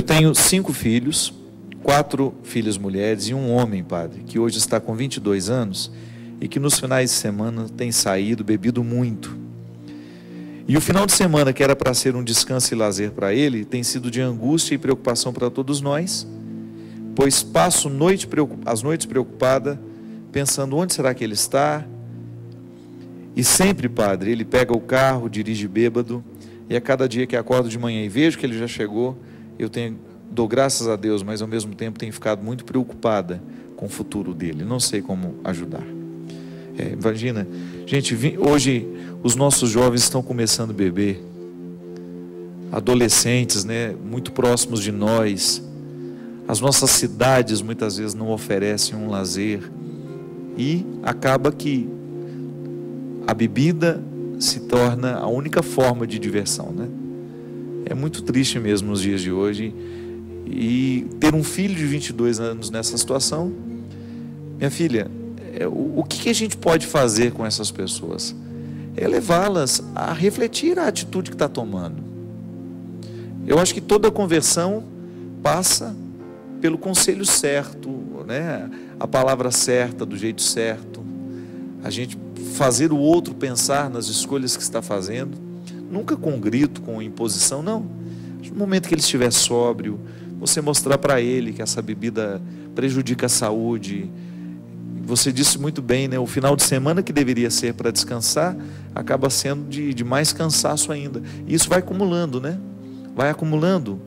tenho 5 filhos, 4 filhas mulheres e um homem, padre, que hoje está com 22 anos e que nos finais de semana tem saído, bebido muito. E o final de semana, que era para ser um descanso e lazer para ele, tem sido de angústia e preocupação para todos nós, pois passo as noites preocupada, pensando onde será que ele está. E sempre, padre, ele pega o carro, dirige bêbado, e a cada dia que acordo de manhã e vejo que ele já chegou, dou graças a Deus, mas ao mesmo tempo tenho ficado muito preocupada com o futuro dele. Não sei como ajudar. Imagina, gente, hoje os nossos jovens estão começando a beber, adolescentes, né, muito próximos de nós. As nossas cidades muitas vezes não oferecem um lazer e acaba que a bebida se torna a única forma de diversão, né? É muito triste mesmo nos dias de hoje. E ter um filho de 22 anos nessa situação, minha filha, o que a gente pode fazer com essas pessoas? É levá-las a refletir a atitude que está tomando. Eu acho que toda conversão passa pelo conselho certo, né? A palavra certa, do jeito certo. A gente fazer o outro pensar nas escolhas que está fazendo, nunca com grito, com imposição, não. No momento que ele estiver sóbrio, você mostrar para ele que essa bebida prejudica a saúde. Você disse muito bem, né? O final de semana que deveria ser para descansar, acaba sendo de mais cansaço ainda. E isso vai acumulando, né? Vai acumulando.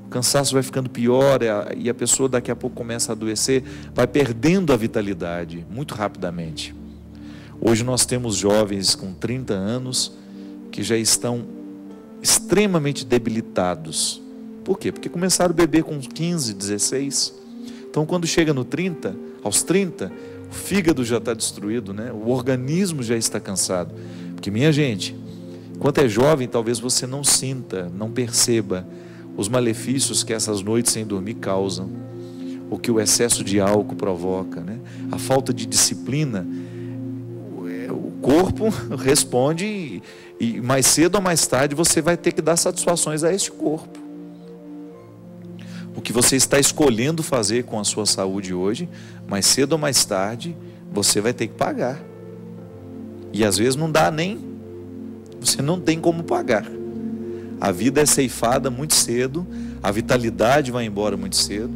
O cansaço vai ficando pior e a pessoa daqui a pouco começa a adoecer, vai perdendo a vitalidade muito rapidamente. Hoje nós temos jovens com 30 anos que já estão extremamente debilitados. Por quê? Porque começaram a beber com 15, 16. Então quando chega aos 30, o fígado já está destruído, né? O organismo já está cansado. Porque, minha gente, enquanto é jovem, talvez você não sinta, não perceba os malefícios que essas noites sem dormir causam, o que o excesso de álcool provoca, né? A falta de disciplina. O corpo responde e mais cedo ou mais tarde você vai ter que dar satisfações a este corpo. O que você está escolhendo fazer com a sua saúde hoje, mais cedo ou mais tarde, você vai ter que pagar. E às vezes não dá você não tem como pagar. A vida é ceifada muito cedo, a vitalidade vai embora muito cedo,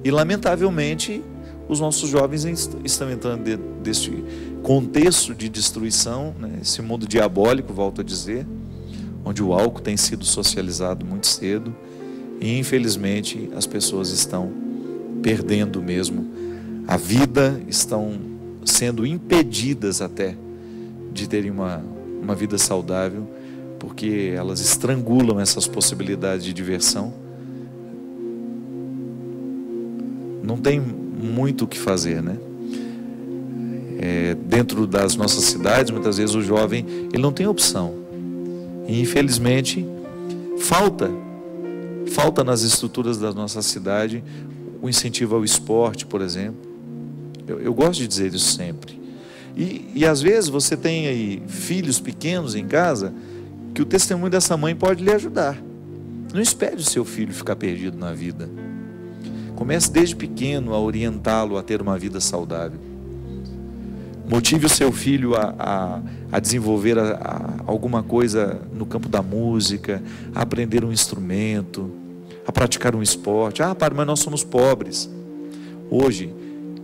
e lamentavelmente os nossos jovens estão entrando desse contexto de destruição, né? Esse mundo diabólico, volto a dizer, onde o álcool tem sido socializado muito cedo, e infelizmente as pessoas estão perdendo mesmo a vida, estão sendo impedidas até de terem uma vida saudável, porque elas estrangulam essas possibilidades de diversão. Não tem muito o que fazer, né? Dentro das nossas cidades, muitas vezes o jovem ele não tem opção. E infelizmente falta nas estruturas da nossa cidade o incentivo ao esporte, por exemplo. Eu gosto de dizer isso sempre. E às vezes você tem aí filhos pequenos em casa que o testemunho dessa mãe pode lhe ajudar. Não espere o seu filho ficar perdido na vida. Comece desde pequeno a orientá-lo a ter uma vida saudável. Motive o seu filho a desenvolver alguma coisa no campo da música, a aprender um instrumento, a praticar um esporte. Padre, mas nós somos pobres. Hoje,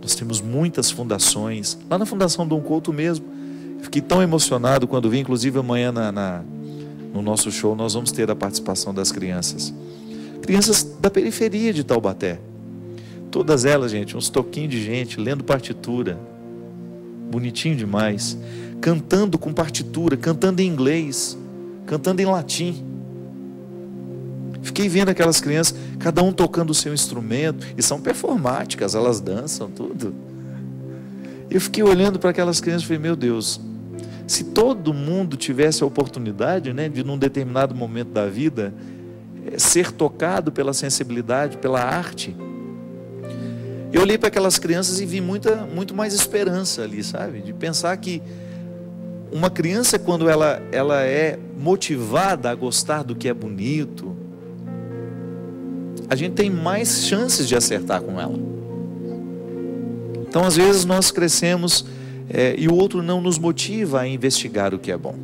nós temos muitas fundações. Lá na Fundação Dom Couto mesmo, fiquei tão emocionado quando vi, inclusive amanhã no nosso show, nós vamos ter a participação das crianças. Crianças da periferia de Taubaté. Todas elas, gente, uns toquinhos de gente, lendo partitura. Bonitinho demais. Cantando com partitura, cantando em inglês, cantando em latim. Fiquei vendo aquelas crianças, cada um tocando o seu instrumento, e são performáticas, elas dançam, tudo. Eu fiquei olhando para aquelas crianças e falei, meu Deus, se todo mundo tivesse a oportunidade, né, de num determinado momento da vida, ser tocado pela sensibilidade, pela arte. Eu olhei para aquelas crianças e vi muito mais esperança ali, sabe? De pensar que uma criança, quando ela é motivada a gostar do que é bonito, a gente tem mais chances de acertar com ela. Então, às vezes, nós crescemos e o outro não nos motiva a investigar o que é bom.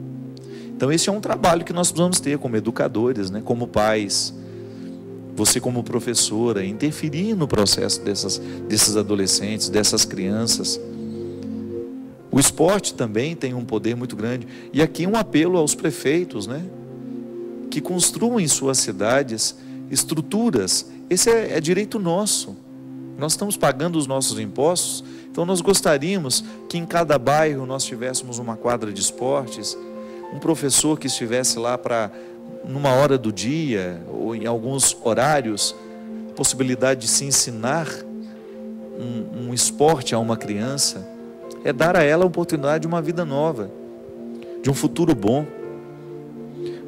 Então, esse é um trabalho que nós precisamos ter como educadores, né? Como pais, você como professora, interferir no processo desses adolescentes, dessas crianças. O esporte também tem um poder muito grande. E aqui um apelo aos prefeitos, né? Que construam em suas cidades estruturas. Esse é direito nosso. Nós estamos pagando os nossos impostos, então nós gostaríamos que em cada bairro nós tivéssemos uma quadra de esportes, um professor que estivesse lá para, numa hora do dia, ou em alguns horários, a possibilidade de se ensinar um esporte a uma criança, é dar a ela a oportunidade de uma vida nova, de um futuro bom.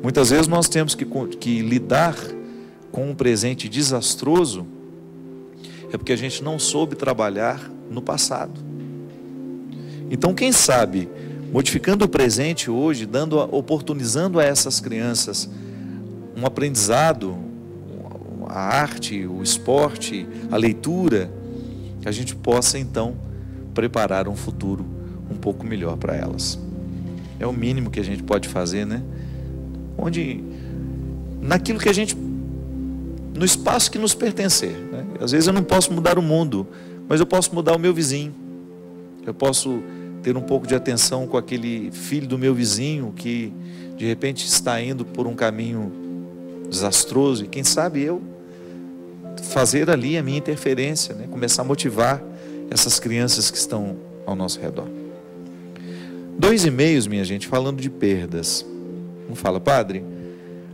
Muitas vezes nós temos que lidar com um presente desastroso, é porque a gente não soube trabalhar no passado. Então, quem sabe, modificando o presente hoje, oportunizando a essas crianças um aprendizado, a arte, o esporte, a leitura, a gente possa então preparar um futuro um pouco melhor para elas. É o mínimo que a gente pode fazer, né? Naquilo que a gente, no espaço que nos pertencer, né? Às vezes eu não posso mudar o mundo, mas eu posso mudar o meu vizinho. Eu posso ter um pouco de atenção com aquele filho do meu vizinho que de repente está indo por um caminho desastroso, e quem sabe eu fazer ali a minha interferência, né? Começar a motivar essas crianças que estão ao nosso redor. 2 e-mails, minha gente, falando de perdas. Um fala: padre,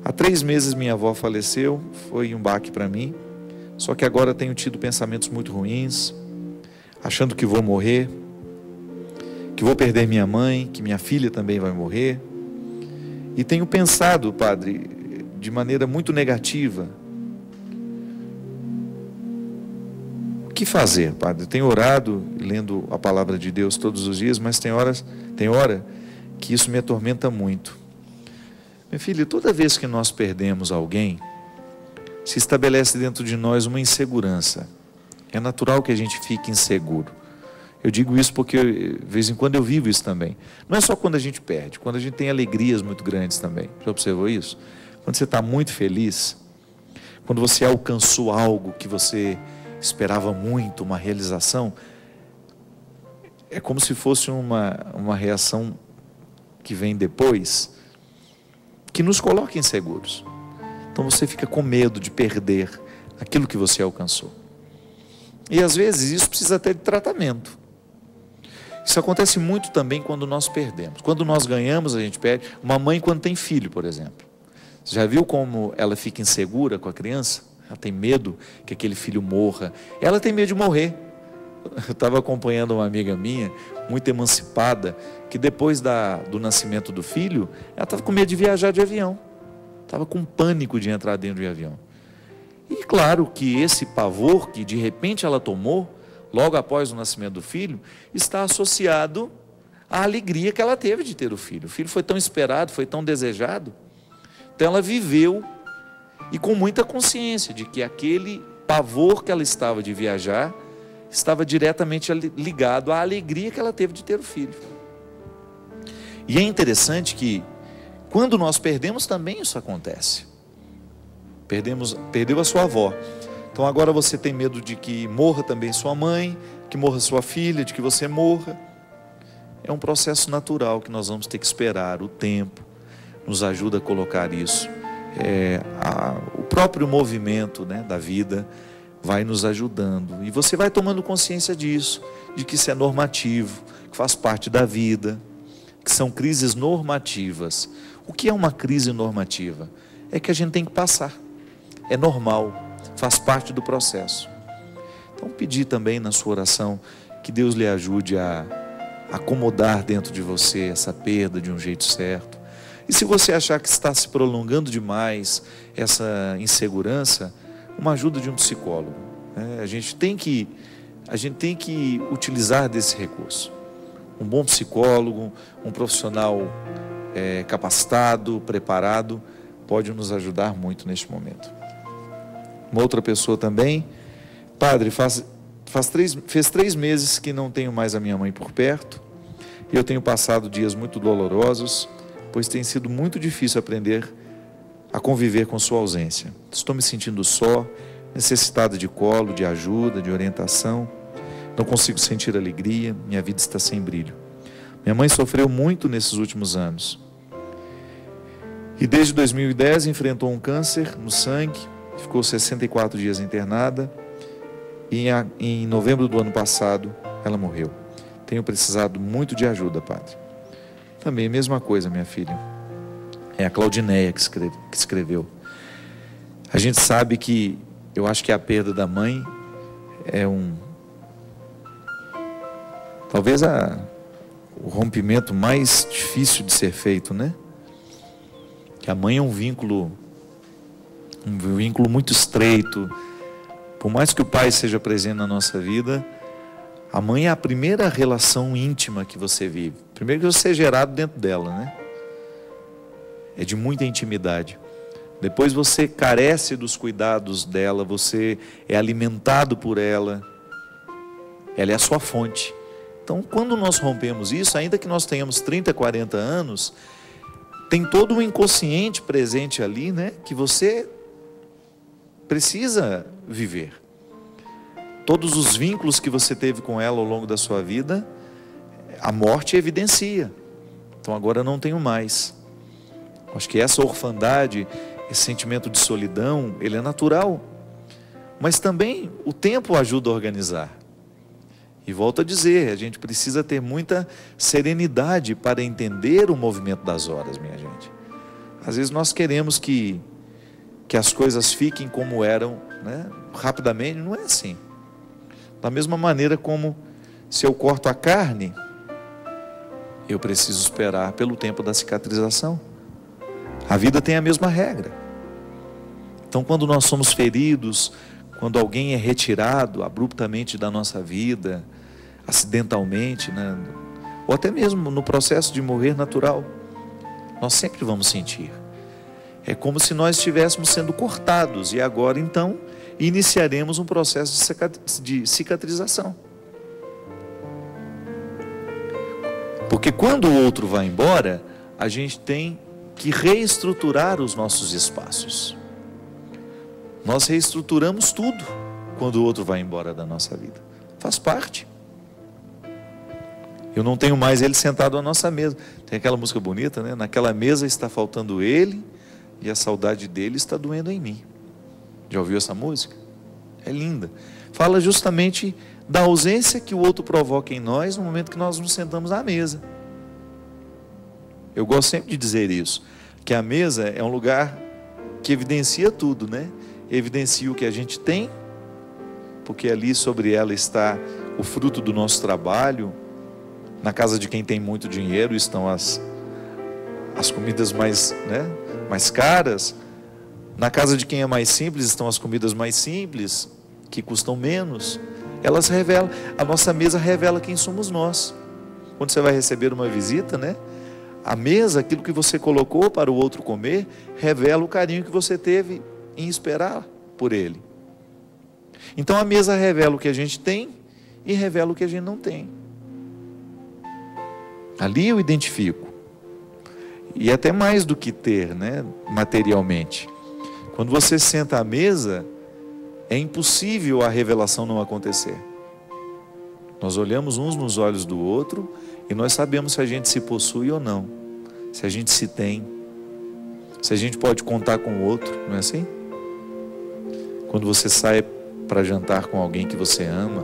há 3 meses minha avó faleceu, foi um baque para mim, só que agora tenho tido pensamentos muito ruins, achando que vou morrer, que vou perder minha mãe, que minha filha também vai morrer, e tenho pensado, padre, de maneira muito negativa. O que fazer, padre? Tenho orado, lendo a palavra de Deus todos os dias, mas tem hora que isso me atormenta muito. Meu filho, toda vez que nós perdemos alguém, se estabelece dentro de nós uma insegurança. É natural que a gente fique inseguro. Eu digo isso porque de vez em quando eu vivo isso também. Não é só quando a gente perde, quando a gente tem alegrias muito grandes também. Já observou isso? Quando você está muito feliz, quando você alcançou algo que você esperava muito, uma realização, é como se fosse uma reação que vem depois, que nos coloca inseguros. Então você fica com medo de perder aquilo que você alcançou. E às vezes isso precisa ter de tratamento. Isso acontece muito também quando nós perdemos. Quando nós ganhamos, a gente perde. Uma mãe quando tem filho, por exemplo. Você já viu como ela fica insegura com a criança? Ela tem medo que aquele filho morra. Ela tem medo de morrer. Eu estava acompanhando uma amiga minha, muito emancipada, que depois do nascimento do filho, ela estava com medo de viajar de avião. Estava com pânico de entrar dentro de avião. E claro que esse pavor que de repente ela tomou, logo após o nascimento do filho, está associado à alegria que ela teve de ter o filho. O filho foi tão esperado, foi tão desejado. Então ela viveu e com muita consciência de que aquele pavor que ela estava de viajar estava diretamente ligado à alegria que ela teve de ter o filho. E é interessante que quando nós perdemos também isso acontece. Perdeu a sua avó. Então agora você tem medo de que morra também sua mãe, que morra sua filha, de que você morra. É um processo natural que nós vamos ter que esperar. O tempo nos ajuda a colocar isso. O próprio movimento, né, da vida vai nos ajudando. E você vai tomando consciência disso, de que isso é normativo, que faz parte da vida, que são crises normativas. O que é uma crise normativa? É que a gente tem que passar. É normal, faz parte do processo. Então pedir também na sua oração que Deus lhe ajude a acomodar dentro de você essa perda de um jeito certo. E se você achar que está se prolongando demais essa insegurança, uma ajuda de um psicólogo. A gente tem que utilizar desse recurso. Um bom psicólogo, um profissional capacitado, preparado, pode nos ajudar muito neste momento. Uma outra pessoa também: padre, fez 3 meses que não tenho mais a minha mãe por perto. Eu tenho passado dias muito dolorosos, pois tem sido muito difícil aprender a conviver com sua ausência. Estou me sentindo só, necessitado de colo, de ajuda, de orientação. Não consigo sentir alegria, minha vida está sem brilho. Minha mãe sofreu muito nesses últimos anos. E desde 2010 enfrentou um câncer no sangue, ficou 64 dias internada. E em novembro do ano passado, ela morreu. Tenho precisado muito de ajuda, padre. Também, mesma coisa, minha filha. É a Claudineia que escreveu. A gente sabe que, eu acho que a perda da mãe é talvez o rompimento mais difícil de ser feito, né? Que a mãe é um vínculo muito estreito. Por mais que o pai seja presente na nossa vida, a mãe é a primeira relação íntima que você vive. Primeiro que você é gerado dentro dela, né? É de muita intimidade. Depois você carece dos cuidados dela, você é alimentado por ela. Ela é a sua fonte. Então, quando nós rompemos isso, ainda que nós tenhamos 30, 40 anos, tem todo um inconsciente presente ali, né? Que você precisa viver. Todos os vínculos que você teve com ela ao longo da sua vida, a morte evidencia. Então agora não tenho mais. Acho que essa orfandade, esse sentimento de solidão, ele é natural. Mas também o tempo ajuda a organizar. E volto a dizer, a gente precisa ter muita serenidade para entender o movimento das horas, minha gente. Às vezes nós queremos que as coisas fiquem como eram, né? Rapidamente, não é assim. Da mesma maneira como se eu corto a carne, eu preciso esperar pelo tempo da cicatrização. A vida tem a mesma regra. Então, quando nós somos feridos, quando alguém é retirado abruptamente da nossa vida, acidentalmente, né? Ou até mesmo no processo de morrer natural, nós sempre vamos sentir. É como se nós estivéssemos sendo cortados, e agora então iniciaremos um processo de cicatrização. Porque quando o outro vai embora, a gente tem que reestruturar os nossos espaços. Nós reestruturamos tudo quando o outro vai embora da nossa vida. Faz parte. Eu não tenho mais ele sentado à nossa mesa. Tem aquela música bonita, né? Naquela mesa está faltando ele e a saudade dele está doendo em mim. Já ouviu essa música? É linda. Fala justamente da ausência que o outro provoca em nós no momento que nós nos sentamos à mesa. Eu gosto sempre de dizer isso, que a mesa é um lugar que evidencia tudo, né? Evidencia o que a gente tem, porque ali sobre ela está o fruto do nosso trabalho. Na casa de quem tem muito dinheiro estão as comidas mais caras. Na casa de quem é mais simples estão as comidas mais simples, que custam menos. Elas revelam, a nossa mesa revela quem somos nós. Quando você vai receber uma visita, né? A mesa, aquilo que você colocou para o outro comer, revela o carinho que você teve em esperar por ele. Então a mesa revela o que a gente tem e revela o que a gente não tem. Ali eu identifico. E até mais do que ter, né, materialmente. Quando você senta à mesa, é impossível a revelação não acontecer. Nós olhamos uns nos olhos do outro e nós sabemos se a gente se possui ou não, se a gente se tem, se a gente pode contar com o outro, não é assim? Quando você sai para jantar com alguém que você ama,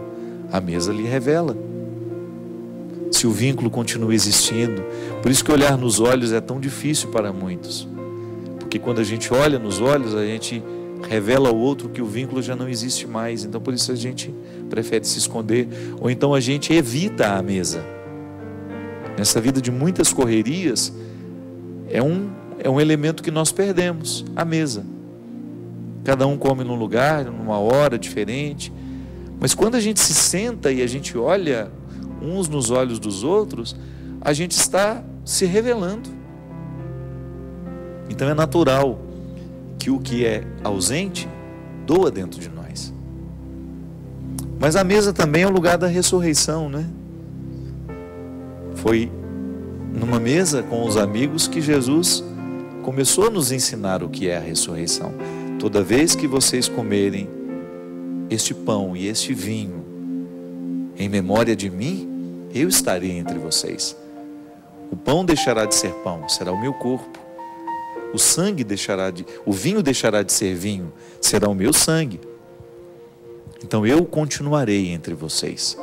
a mesa lhe revela se o vínculo continua existindo. Por isso que olhar nos olhos é tão difícil para muitos, porque quando a gente olha nos olhos, a gente revela ao outro que o vínculo já não existe mais. Então por isso a gente prefere se esconder, ou então a gente evita a mesa. Nessa vida de muitas correrias, é um elemento que nós perdemos, a mesa. Cada um come num lugar, numa hora diferente, mas quando a gente se senta e a gente olha uns nos olhos dos outros, a gente está se revelando. Então é natural que o que é ausente perdoa dentro de nós. Mas a mesa também é o lugar da ressurreição, né? Foi numa mesa com os amigos que Jesus começou a nos ensinar o que é a ressurreição. Toda vez que vocês comerem este pão e este vinho em memória de mim, eu estarei entre vocês. O pão deixará de ser pão, será o meu corpo. O vinho deixará de ser vinho, será o meu sangue. Então eu continuarei entre vocês,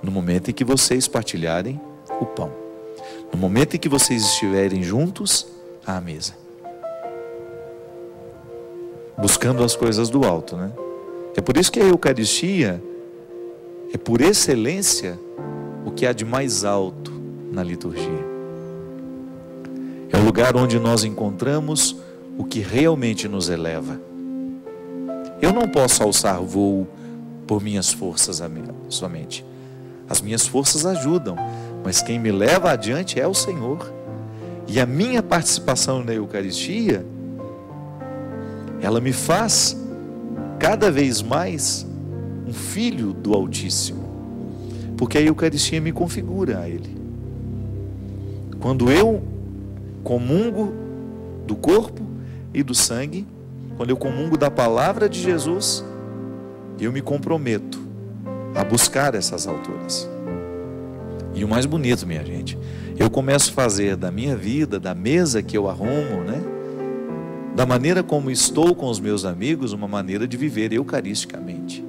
no momento em que vocês partilharem o pão, no momento em que vocês estiverem juntos à mesa, buscando as coisas do alto, né? É por isso que a Eucaristia é, por excelência, o que há de mais alto na liturgia. É o lugar onde nós encontramos o que realmente nos eleva. Eu não posso alçar voo por minhas forças somente. As minhas forças ajudam, mas quem me leva adiante é o Senhor. E a minha participação na Eucaristia, ela me faz cada vez mais um filho do Altíssimo, porque a Eucaristia me configura a Ele. Quando eu comungo do corpo e do sangue, quando eu comungo da palavra de Jesus, eu me comprometo a buscar essas alturas. E o mais bonito, minha gente, eu começo a fazer da minha vida, da mesa que eu arrumo, né? Da maneira como estou com os meus amigos, uma maneira de viver eucaristicamente.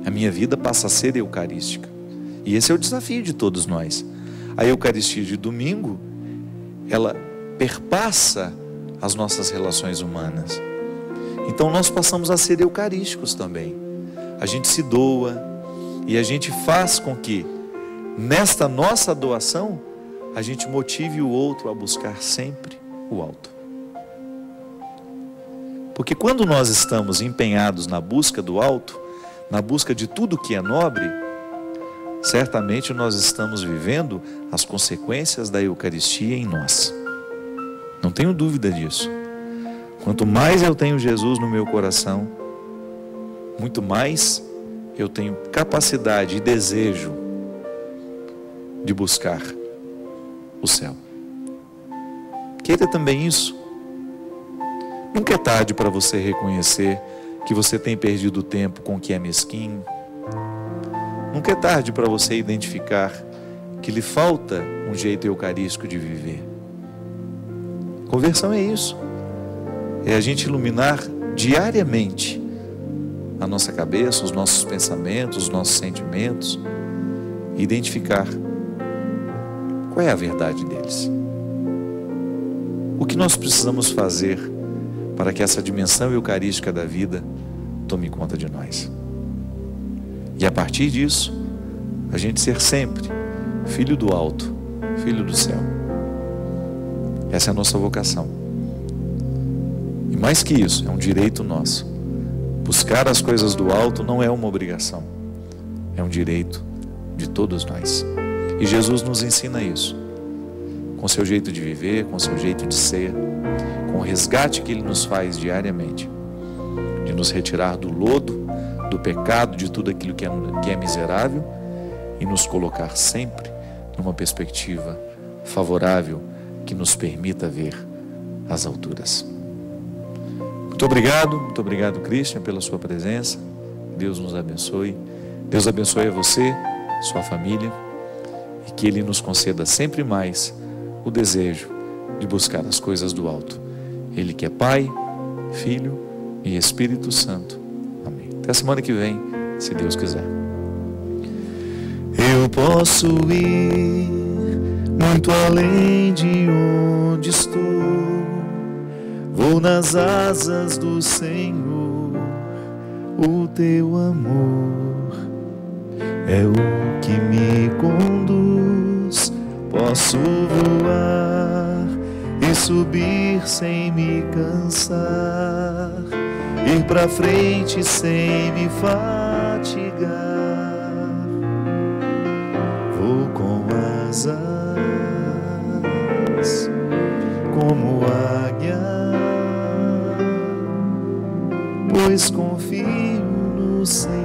A minha vida passa a ser eucarística. E esse é o desafio de todos nós. A Eucaristia de domingo, ela perpassa as nossas relações humanas. Então nós passamos a ser eucarísticos também. A gente se doa e a gente faz com que, nesta nossa doação, a gente motive o outro a buscar sempre o alto. Porque quando nós estamos empenhados na busca do alto, na busca de tudo que é nobre, certamente nós estamos vivendo as consequências da Eucaristia em nós. Não tenho dúvida disso. Quanto mais eu tenho Jesus no meu coração, muito mais eu tenho capacidade e desejo de buscar o céu. Queira também isso. Nunca é tarde para você reconhecer que você tem perdido tempo com o que é mesquinho. Nunca é tarde para você identificar que lhe falta um jeito eucarístico de viver. Conversão é isso. É a gente iluminar diariamente a nossa cabeça, os nossos pensamentos, os nossos sentimentos, e identificar qual é a verdade deles. O que nós precisamos fazer para que essa dimensão eucarística da vida tome conta de nós. E a partir disso, a gente ser sempre filho do alto, filho do céu. Essa é a nossa vocação. E mais que isso, é um direito nosso. Buscar as coisas do alto não é uma obrigação, é um direito de todos nós. E Jesus nos ensina isso, com seu jeito de viver, com seu jeito de ser, com o resgate que Ele nos faz diariamente, de nos retirar do lodo, do pecado, de tudo aquilo que é miserável, e nos colocar sempre numa perspectiva favorável que nos permita ver as alturas. Muito obrigado, Christian, pela sua presença. Deus nos abençoe. Deus abençoe a você, sua família, e que Ele nos conceda sempre mais o desejo de buscar as coisas do alto. Ele que é Pai, Filho e Espírito Santo. Amém. Até a semana que vem, se Deus quiser. Eu posso ir muito além de onde estou. Vou nas asas do Senhor. O teu amor é o que me conduz. Posso voar e subir sem me cansar, ir pra frente sem me fatigar. Vou com asas como águia, pois confio no Senhor.